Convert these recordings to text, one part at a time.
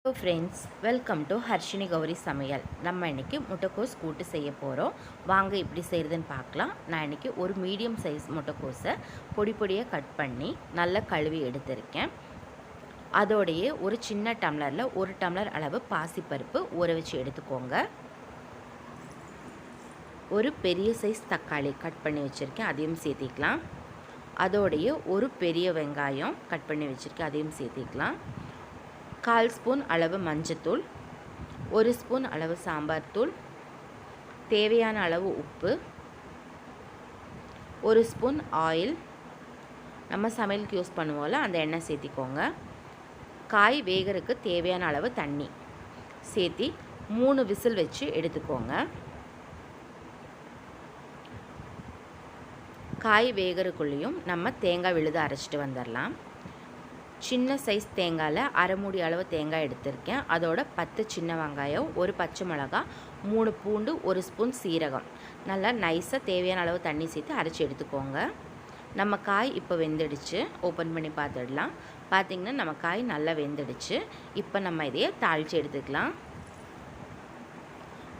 Hello friends, welcome to Harshini Gowri சமையல். நம்ம இன்றைக்கி முட்டைக்கோஸ் கூட்டு செய்ய போகிறோம். வாங்க எப்படி செய்கிறதுன்னு பார்க்கலாம். நான் இன்றைக்கி ஒரு மீடியம் சைஸ் முட்டைக்கோஸை பொடி பொடியாக கட் பண்ணி நல்லா கழுவி எடுத்திருக்கேன். அதோடையே ஒரு சின்ன டம்ளரில் 1 டம்ளர் அளவு பாசிப்பருப்பு ஊற வச்சு எடுத்துக்கோங்க. ஒரு பெரிய சைஸ் தக்காளி கட் பண்ணி வச்சுருக்கேன், அதையும் சேர்த்திக்கலாம். அதோடையே ஒரு பெரிய வெங்காயம் கட் பண்ணி வச்சுருக்கேன், அதையும் சேர்த்திக்கலாம். 1/4 ஸ்பூன் அளவு மஞ்சத்தூள், 1 ஸ்பூன் அளவு சாம்பார் தூள், தேவையான அளவு உப்பு, 1 ஸ்பூன் ஆயில், நம்ம சமையலுக்கு யூஸ் பண்ணுவோம்ல அந்த எண்ணெய் சேர்த்திக்கோங்க. காய் வேகிறதுக்கு தேவையான அளவு தண்ணி சேர்த்தி 3 விசில் வச்சு எடுத்துக்கோங்க. காய் வேகிறதுக்குள்ளேயும் நம்ம தேங்காய் விழுது அரைச்சிட்டு வந்துடலாம். சின்ன சைஸ் தேங்காயில் 1/2 மூடி அளவு தேங்காய் எடுத்திருக்கேன். அதோட 10 சின்ன வெங்காயம், 1 பச்சை மிளகாய், 3 பூண்டு, 1 ஸ்பூன் சீரகம் நல்லா நைஸாக தேவையான அளவு தண்ணி சேர்த்து அரைச்சி எடுத்துக்கோங்க. நம்ம காய் இப்போ வெந்துடுச்சு, ஓப்பன் பண்ணி பார்த்துடலாம். பார்த்திங்கன்னா நம்ம காய் நல்லா வெந்துடுச்சு. இப்போ நம்ம இதையே தாளித்து எடுத்துக்கலாம்.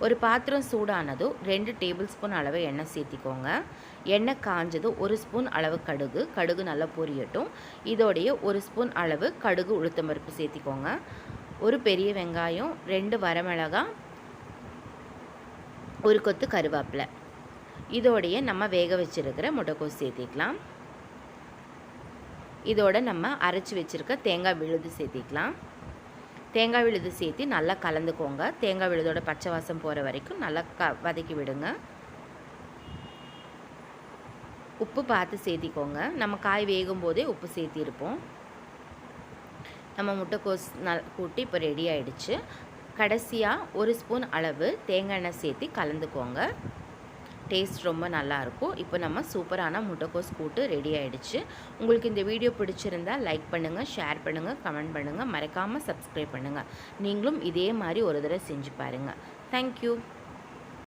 ஒரு பாத்திரம் சூடானதும் 2 டேபிள் ஸ்பூன் அளவு எண்ணெய் சேர்த்திக்கோங்க. எண்ணெய் காஞ்சதும் 1 ஸ்பூன் அளவு கடுகு நல்லா பொரியட்டும். இதோடைய 1 ஸ்பூன் அளவு கடுகு உளுத்தம்பருப்பு சேர்த்திக்கோங்க. ஒரு பெரிய வெங்காயம், 2 வரமிளகாய், 1 கொத்து கருவேப்பிலை. இதோடைய நம்ம வேக வச்சுருக்கிற முட்டைக்கோஸ் சேர்த்திக்கலாம். இதோட நம்ம அரைச்சி வச்சுருக்க தேங்காய் விழுது சேர்த்திக்கலாம். தேங்காய் விழுது சேர்த்து நல்லா கலந்துக்கோங்க. தேங்காய் விழுதோட பச்சை வாசம் போகிற வரைக்கும் நல்லா வதக்கி விடுங்க. உப்பு பார்த்து சேர்த்திக்கோங்க. நம்ம காய் வேகும் போதே உப்பு சேர்த்திருப்போம். நம்ம முட்டைக்கோஸ் கூட்டி இப்போ ரெடி ஆகிடுச்சு. கடைசியாக 1 ஸ்பூன் அளவு தேங்காய் எண்ணெய் சேர்த்து கலந்துக்கோங்க. டேஸ்ட் ரொம்ப நல்லாயிருக்கும். இப்போ நம்ம சூப்பரான முட்டைக்கோஸ் கூட்டு ரெடி ஆகிடுச்சு. உங்களுக்கு இந்த வீடியோ பிடிச்சிருந்தால் லைக் பண்ணுங்கள், ஷேர் பண்ணுங்கள், கமெண்ட் பண்ணுங்கள், மறக்காமல் சப்ஸ்கிரைப் பண்ணுங்கள். நீங்களும் இதே மாதிரி ஒரு தடவை செஞ்சு பாருங்கள். தேங்க்யூ.